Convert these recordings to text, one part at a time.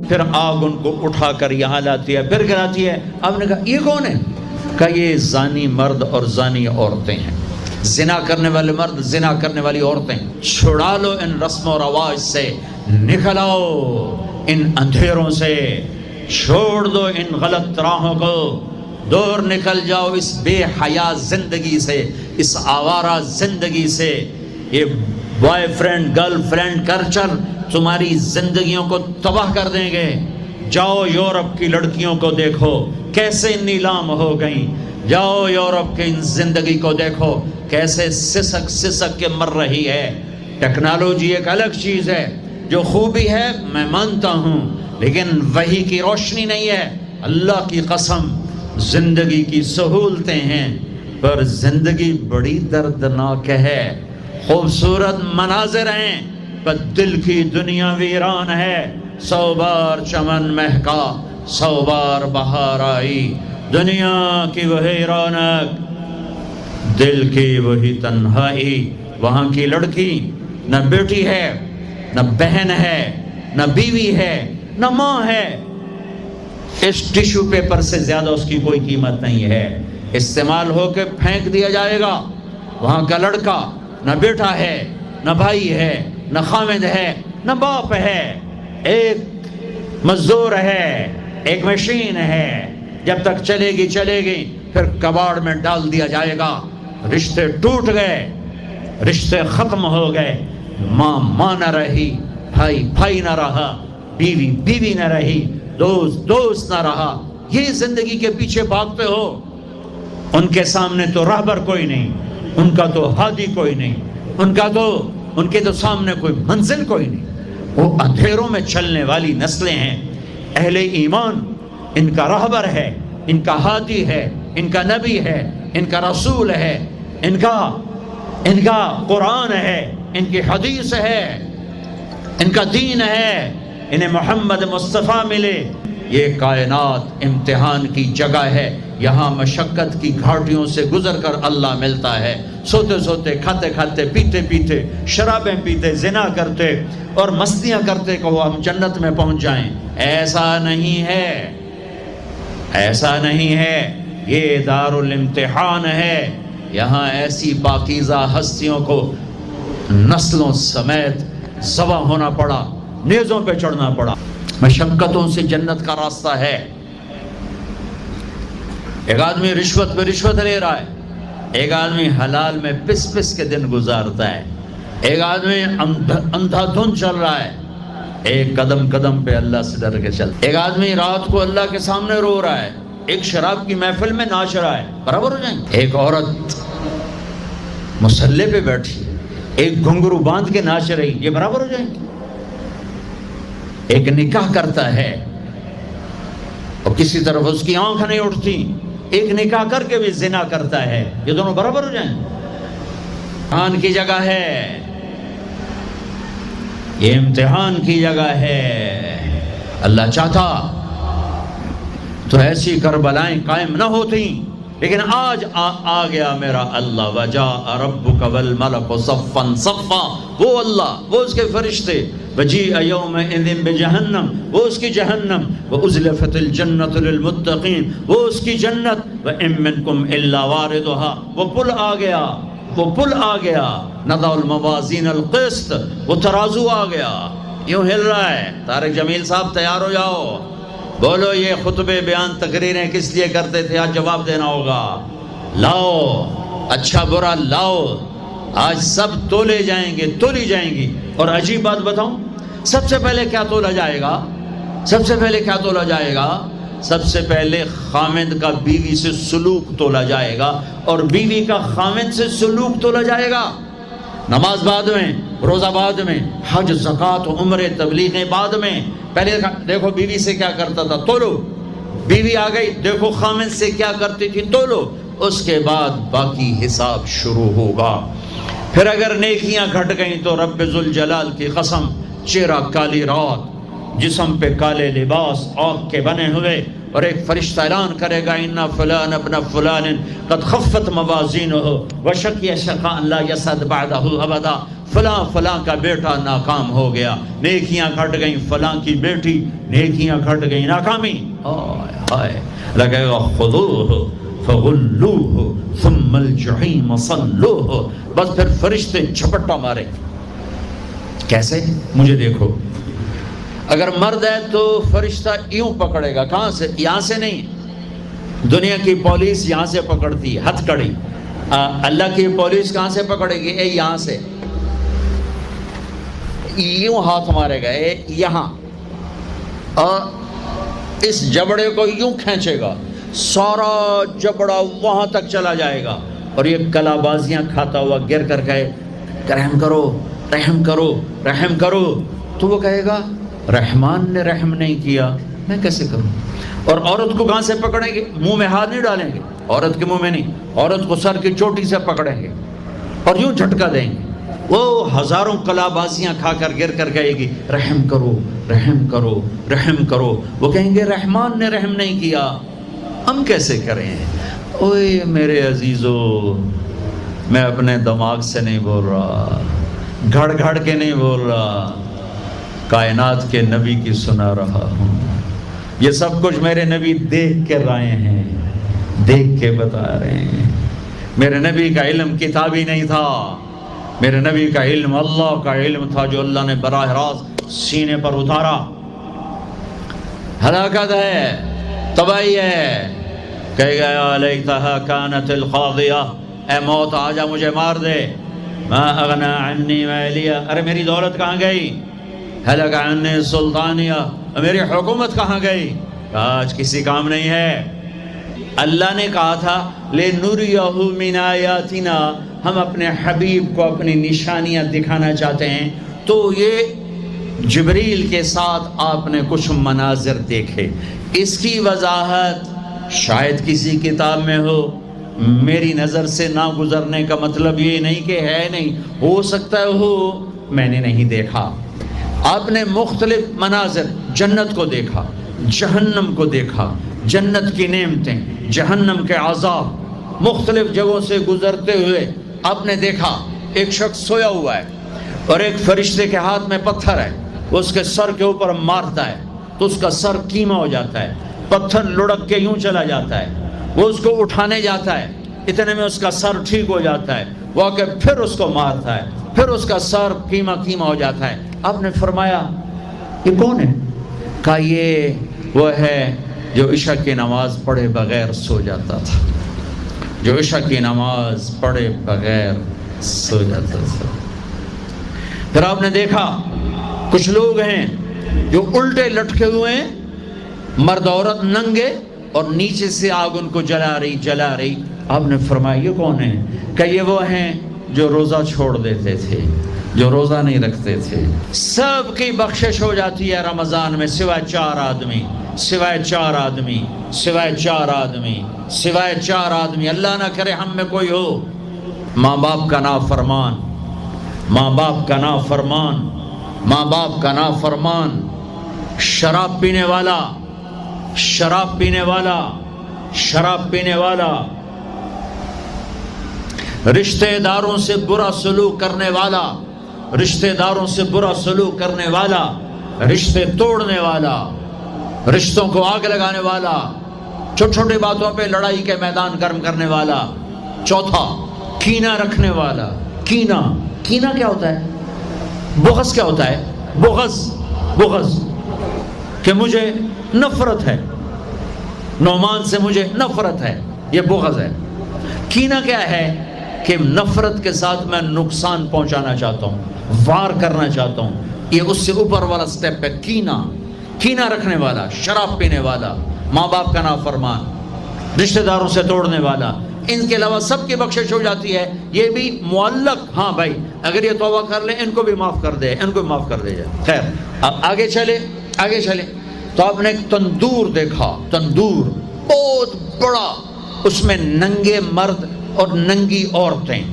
پھر آگ ان کو اٹھا کر یہاں لاتی ہے، پھر گراتی ہے۔ آپ نے کہا یہ کون ہے؟ کہ یہ زانی مرد اور زانی عورتیں ہیں، زنا کرنے والے مرد، زنا کرنے والی عورتیں۔ چھڑا لو ان رسم و رواج سے، نکل آؤ ان اندھیروں سے، چھوڑ دو ان غلط راہوں کو، دور نکل جاؤ اس بے حیا زندگی سے، اس آوارہ زندگی سے۔ یہ boy friend girl friend culture تمہاری زندگیوں کو تباہ کر دیں گے۔ جاؤ یورپ کی لڑکیوں کو دیکھو کیسے نیلام ہو گئیں، جاؤ یورپ کی زندگی کو دیکھو کیسے سسک سسک کے مر رہی ہے۔ ٹیکنالوجی ایک الگ چیز ہے، جو خوبی ہے میں مانتا ہوں، لیکن وحی کی روشنی نہیں ہے۔ اللہ کی قسم زندگی کی سہولتیں ہیں، پر زندگی بڑی دردناک ہے۔ خوبصورت مناظر ہیں پر دل کی دنیا ویران ہے۔ 100 بار چمن مہکا، 100 بار بہار آئی، دنیا کی وہی رونق، دل کی وہی تنہائی۔ وہاں کی لڑکی نہ بیٹی ہے، نہ بہن ہے، نہ بیوی ہے، نہ ماں ہے۔ اس ٹیشو پیپر سے زیادہ اس کی کوئی قیمت نہیں ہے، استعمال ہو کے پھینک دیا جائے گا۔ وہاں کا لڑکا نہ بیٹا ہے، نہ بھائی ہے، نہ خامد ہے، نہ باپ ہے، ایک مزدور ہے، ایک مشین ہے۔ جب تک چلے گی پھر کباڑ میں ڈال دیا جائے گا۔ رشتے ٹوٹ گئے، رشتے ختم ہو گئے، ماں ماں نہ رہی، بھائی بھائی نہ رہا، بیوی بیوی نہ رہی، دوست دوست نہ رہا۔ یہ زندگی کے پیچھے بھاگتے ہو۔ ان کے سامنے تو راہبر کوئی نہیں، ان کا تو ہادی کوئی نہیں، ان کے تو سامنے کوئی منزل کوئی نہیں۔ وہ اندھیروں میں چلنے والی نسلیں ہیں۔ اہل ایمان ان کا راہبر ہے، ان کا ہادی ہے، ان کا نبی ہے، ان کا رسول ہے، ان کا قرآن ہے، ان کی حدیث ہے، ان کا دین ہے، انہیں محمد مصطفیٰ ملے۔ یہ کائنات امتحان کی جگہ ہے، یہاں مشقت کی گھاٹیوں سے گزر کر اللہ ملتا ہے۔ سوتے سوتے، کھاتے کھاتے، پیتے پیتے، شرابیں پیتے، زنا کرتے اور مستیاں کرتے کہ وہ ہم جنت میں پہنچ جائیں، ایسا نہیں ہے، ایسا نہیں ہے۔ یہ دار الامتحان ہے، یہاں ایسی پاکیزہ ہستیوں کو نسلوں سمیت ذبح ہونا پڑا، نیزوں پہ چڑھنا پڑا۔ مشقتوں سے جنت کا راستہ ہے۔ ایک آدمی رشوت پہ رشوت لے رہا ہے، ایک آدمی حلال میں پس پس کے دن گزارتا ہے، ایک آدمی اندھا دھن چل رہا ہے، ایک قدم قدم پہ اللہ سے ڈر کے چل، ایک آدمی رات کو اللہ کے سامنے رو رہا ہے، ایک شراب کی محفل میں ناچ رہا ہے، برابر ہو جائیں گے؟ ایک عورت مصلی پہ بیٹھی، ایک گھنگرو باندھ کے ناچ رہی، یہ برابر ہو جائیں گے؟ ایک نکاح کرتا ہے اور کسی طرف اس کی آنکھ نہیں اٹھتی، ایک نکاح کر کے بھی زنا کرتا ہے، یہ دونوں برابر ہو جائیں؟ امتحان کی جگہ ہے، یہ امتحان کی جگہ ہے۔ اللہ چاہتا تو ایسی کربلائیں قائم نہ ہوتی، لیکن آج آ گیا میرا اللہ۔ وجاء ربک والملک صفا صفا، وہ اللہ، وہ اس کے فرشتے، وجیء یومئذ بجہنم، وہ اس کی جہنم، وازلفت الجنۃ للمتقین، وہ اس کی جنت، وان منکم الا واردها، وہ پل آ گیا، وہ پل آ گیا، نضع الموازین القسط، وہ ترازو آ گیا، یوں ہل رہا ہے۔ طارق جمیل صاحب تیار ہو جاؤ، بولو یہ خطبے بیان تقریریں کس لیے کرتے تھے، آج جواب دینا ہوگا۔ لاؤ اچھا برا لاؤ، آج سب تولے جائیں گے، تولی جائیں گی۔ اور عجیب بات بتاؤں، سب سے پہلے کیا تولا جائے گا؟ سب سے پہلے کیا تولا جائے گا؟ سب سے پہلے خامد کا بیوی سے سلوک تولا جائے گا، اور بیوی کا خامد سے سلوک تولا جائے گا۔ نماز بعد میں، روزہ بعد میں، حج زکوٰۃ عمرے تبلیغیں بعد میں۔ پہلے دیکھو بیوی سے کیا کرتا تھا، تولو، بیوی آ گئی، دیکھو خامد سے کیا کرتی تھی، تولو، اس کے بعد باقی حساب شروع ہوگا۔ پھر اگر نیکیاں گھٹ گئیں تو رب ذوالجلال کی قسم، چہرہ کالی رات، جسم پہ کالے لباس آگ کے بنے ہوئے، اور ایک فرشتہ اعلان کرے گا ان فلان ابن فلان قد خفت موازینہ وشقی شقاء لا یسعد بعدہ ابدا، فلاں فلاں کا بیٹا ناکام ہو گیا، نیکیاں گھٹ گئیں، فلاں کی بیٹی نیکیاں گھٹ گئیں، ناکامی۔ ہائے ہائے، لگے گا خذوہ فغلوہ ثم الجحیم صلوہ، بس پھر فرشتے جھپٹا مارے۔ کیسے؟ مجھے دیکھو، اگر مرد ہے تو فرشتہ یوں پکڑے گا، کہاں سے؟ یہاں سے نہیں، دنیا کی پولیس یہاں سے پکڑتی ہے، ہتھ کڑی۔ اللہ کی پولیس کہاں سے پکڑے گی؟ اے یہاں سے، یوں ہاتھ مارے گا، اے یہاں، اور اس جبڑے کو یوں کھینچے گا، سارا جبڑا وہاں تک چلا جائے گا، اور یہ کلا بازیاں کھاتا ہوا گر کر کہے رحم کرو رحم کرو رحم کرو، تو وہ کہے گا رحمان نے رحم نہیں کیا، میں کیسے کروں؟ اور عورت کو کہاں سے پکڑیں گے؟ منہ میں ہاتھ نہیں ڈالیں گے، عورت کے منہ میں نہیں، عورت کو سر کی چوٹی سے پکڑیں گے اور یوں جھٹکا دیں گے، وہ ہزاروں کلا بازیاں کھا کر گر کر کہے گی رحم کرو رحم کرو رحم کرو، وہ کہیں گے رحمان نے رحم نہیں کیا، ہم کیسے کریں؟ اوئے میرے عزیزو، میں اپنے دماغ سے نہیں بول رہا، گھڑ گھڑ کے نہیں بول رہا، کائنات کے نبی کی سنا رہا ہوں۔ یہ سب کچھ میرے نبی دیکھ کے رائے ہیں، دیکھ کے بتا رہے ہیں۔ میرے نبی کا علم کتابی نہیں تھا، میرے نبی کا علم اللہ کا علم تھا، جو اللہ نے براہ راست سینے پر اتارا۔ ہلاکت ہے، تباہی ہے، کہے گا یا لیتہا کانت القاضیہ، اے موت آجا مجھے مار دے، ما اغنا عنی مالیہ، ارے میری دولت کہاں گئی؟ ہلک عنی سلطانیہ، میری حکومت کہاں گئی؟ آج کسی کام نہیں ہے۔ اللہ نے کہا تھا لِنُرِيَهُ مِنْ آیَاتِنَا، ہم اپنے حبیب کو اپنی نشانیاں دکھانا چاہتے ہیں، تو یہ جبریل کے ساتھ آپ نے کچھ مناظر دیکھے، اس کی وضاحت شاید کسی کتاب میں ہو، میری نظر سے نہ گزرنے کا مطلب یہ نہیں کہ ہے نہیں، ہو سکتا ہے ہو، میں نے نہیں دیکھا۔ آپ نے مختلف مناظر، جنت کو دیکھا، جہنم کو دیکھا، جنت کی نعمتیں، جہنم کے عذاب، مختلف جگہوں سے گزرتے ہوئے آپ نے دیکھا ایک شخص سویا ہوا ہے اور ایک فرشتے کے ہاتھ میں پتھر ہے، وہ اس کے سر کے اوپر مارتا ہے تو اس کا سر کیما ہو جاتا ہے، پتھر لڑک کے یوں چلا جاتا ہے، وہ اس کو اٹھانے جاتا ہے، اتنے میں اس کا سر ٹھیک ہو جاتا ہے، وہ آ کے پھر اس کو مارتا ہے، پھر اس کا سر کیما کیما ہو جاتا ہے۔ آپ نے فرمایا یہ کون ہے؟ کہا یہ وہ ہے جو عشاء کی نماز پڑھے بغیر سو جاتا تھا، جو عشاء کی نماز پڑھے بغیر سو جاتا تھا۔ پھر آپ نے دیکھا کچھ لوگ ہیں جو الٹے لٹکے ہوئے ہیں، مرد عورت ننگے، اور نیچے سے آگ ان کو جلا رہی۔ آپ نے فرمایا یہ کون ہے؟ کہ یہ وہ ہیں جو روزہ چھوڑ دیتے تھے، جو روزہ نہیں رکھتے تھے۔ سب کی بخشش ہو جاتی ہے رمضان میں، سوائے چار آدمی، سوائے چار آدمی، سوائے چار آدمی، سوائے چار آدمی۔ اللہ نہ کرے ہم میں کوئی ہو ماں باپ کا نافرمان، ماں باپ کا نافرمان، ماں باپ کا نافرمان، شراب پینے والا، شراب پینے والا، شراب پینے والا، رشتہ داروں سے برا سلوک کرنے والا، رشتہ داروں سے برا سلوک کرنے والا، رشتے توڑنے والا، رشتوں کو آگ لگانے والا، چھوٹی چھوٹی باتوں پہ لڑائی کے میدان گرم کرنے والا۔ چوتھا، کینہ رکھنے والا۔ کینہ، کینہ کیا ہوتا ہے؟ بغض کیا ہوتا ہے؟ بغض کہ مجھے نفرت ہے، نعمان سے مجھے نفرت ہے، یہ بغض ہے۔ کینہ کیا ہے؟ کہ نفرت کے ساتھ میں نقصان پہنچانا چاہتا ہوں، وار کرنا چاہتا ہوں، یہ اس سے اوپر والا سٹیپ ہے کینہ۔ کینہ رکھنے والا، شراب پینے والا، ماں باپ کا نافرمان، رشتہ داروں سے توڑنے والا، ان کے علاوہ سب کی بخشش ہو جاتی ہے۔ یہ بھی معلق، ہاں بھائی اگر یہ توبہ کر لیں ان کو بھی معاف کر دے، ان کو بھی معاف کر دے جائے۔ خیر اب آگے چلے تو آپ نے ایک تندور دیکھا، تندور بہت بڑا، اس میں ننگے مرد اور ننگی عورتیں،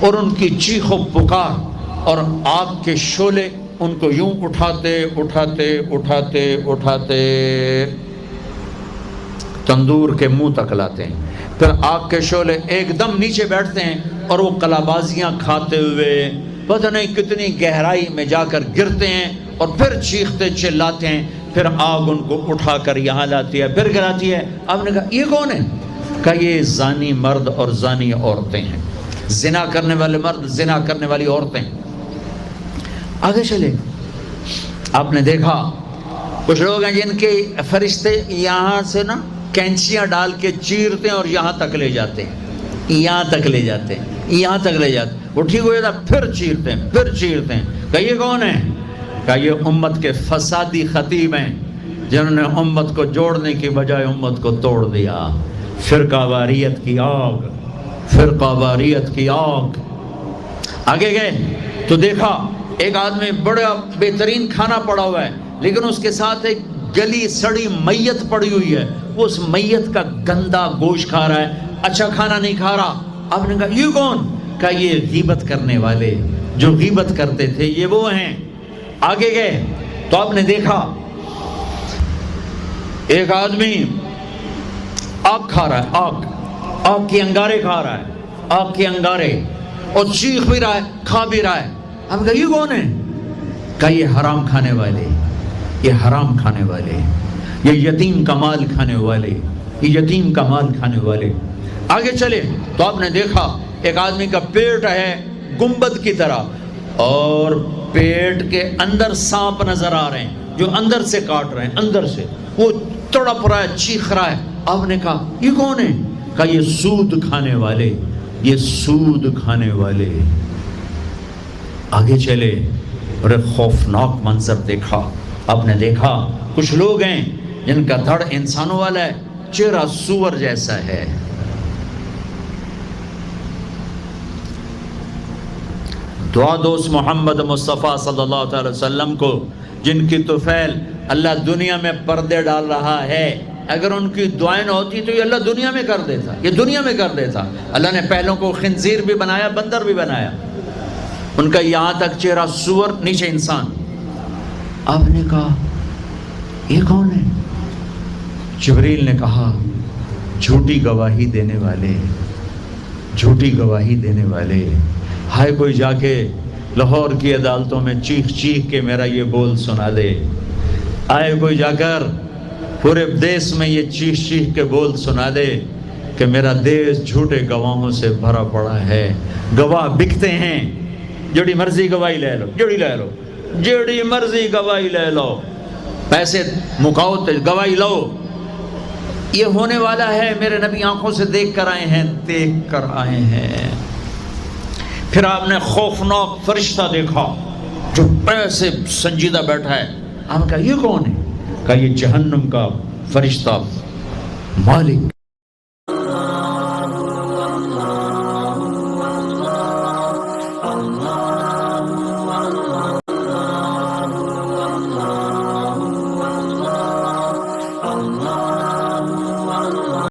اور ان کی چیخ و پکار، اور آگ کے شعلے ان کو یوں اٹھاتے اٹھاتے اٹھاتے اٹھاتے تندور کے منہ تک لاتے ہیں، پھر آگ کے شعلے ایک دم نیچے بیٹھتے ہیں اور وہ کلابازیاں کھاتے ہوئے پتہ نہیں کتنی گہرائی میں جا کر گرتے ہیں اور پھر چیختے چلاتے ہیں، پھر آگ ان کو اٹھا کر یہاں لاتی ہے، پھر گراتی ہے۔ آپ نے کہا یہ کون ہے؟ کہا یہ زانی مرد اور زانی عورتیں ہیں، زنا کرنے والے مرد، زنا کرنے والی عورتیں۔ آگے چلے، آپ نے دیکھا کچھ لوگ ہیں جن کے فرشتے یہاں سے نا کینچیاں ڈال کے چیرتے ہیں اور یہاں تک لے جاتے ہیں، یہاں تک لے جاتے ہیں، یہاں تک لے جاتے ہیں، وہ ٹھیک ہو جاتا پھر چیرتے ہیں، پھر چیرتے ہیں۔ کہ یہ کون ہے؟ کہ یہ امت کے فسادی خطیب ہیں جنہوں نے امت کو جوڑنے کی بجائے امت کو توڑ دیا۔ فرقہ واریت کی آگ، فرقہ واریت کی آگ۔ آگے گئے تو دیکھا ایک آدمی بڑا بہترین کھانا پڑا ہوا ہے، لیکن اس کے ساتھ ایک گلی سڑی میت پڑی ہوئی ہے، وہ اس میت کا گندا گوشت کھا رہا ہے، اچھا کھانا نہیں کھا رہا۔ آپ نے کہا یہ کون؟ کہا یہ غیبت کرنے والے، جو غیبت کرتے تھے یہ وہ ہیں۔ آگے گئے تو آپ نے دیکھا ایک آدمی آگ کھا رہا ہے، آگ کے انگارے کھا رہا ہے، آگ کے انگارے، اور چیخ بھی رہا ہے، کھا بھی رہا ہے۔ ہم کہا یہ کون ہے؟ کہا یہ حرام کھانے والے، یہ حرام کھانے والے، یہ یتیم کا مال کھانے والے، یہ یتیم کا مال کھانے والے۔ آگے چلے تو آپ نے دیکھا ایک آدمی کا پیٹ ہے گنبد کی طرح اور پیٹ کے اندر سانپ نظر آ رہے ہیں جو اندر سے کاٹ رہے ہیں، اندر سے وہ تڑپ رہا ہے، چیخ رہا ہے۔ آپ نے کہا یہ کون ہے؟ کہا یہ سود کھانے والے، یہ سود کھانے والے۔ آگے چلے اور ایک خوفناک منظر دیکھا۔ آپ نے دیکھا کچھ لوگ ہیں جن کا دھڑ انسانوں والا ہے، چہرہ سور جیسا ہے۔ دعا دوست محمد مصطفیٰ صلی اللہ تعالی وسلم کو، جن کی طفیل اللہ دنیا میں پردے ڈال رہا ہے، اگر ان کی دعائیں نہ ہوتی تو یہ اللہ دنیا میں کر دیتا، یہ دنیا میں کر دیتا۔ اللہ نے پہلوں کو خنزیر بھی بنایا، بندر بھی بنایا، ان کا یہاں تک چہرہ سور، نیچے انسان۔ آپ نے کہا یہ کون ہے؟ جبریل نے کہا جھوٹی گواہی دینے والے، جھوٹی گواہی دینے والے۔ ہائے کوئی جا کے لاہور کی عدالتوں میں چیخ چیخ کے میرا یہ بول سنا دے، آئے کوئی جا کر پورے دیس میں یہ چیخ چیخ کے بول سنا دے کہ میرا دیس جھوٹے گواہوں سے بھرا پڑا ہے، گواہ بکتے ہیں، جڑی مرضی گواہی لے لو، جڑی مرضی گواہی لے لو، پیسے مکاؤ تو گواہی لو۔ یہ ہونے والا ہے، میرے نبی آنکھوں سے دیکھ کر آئے ہیں، دیکھ کر آئے ہیں۔ پھر آپ نے خوفناک فرشتہ دیکھا جو ایسے سنجیدہ بیٹھا ہے۔ آپ نے کہا یہ کون ہے؟ کہا یہ جہنم کا فرشتہ مالک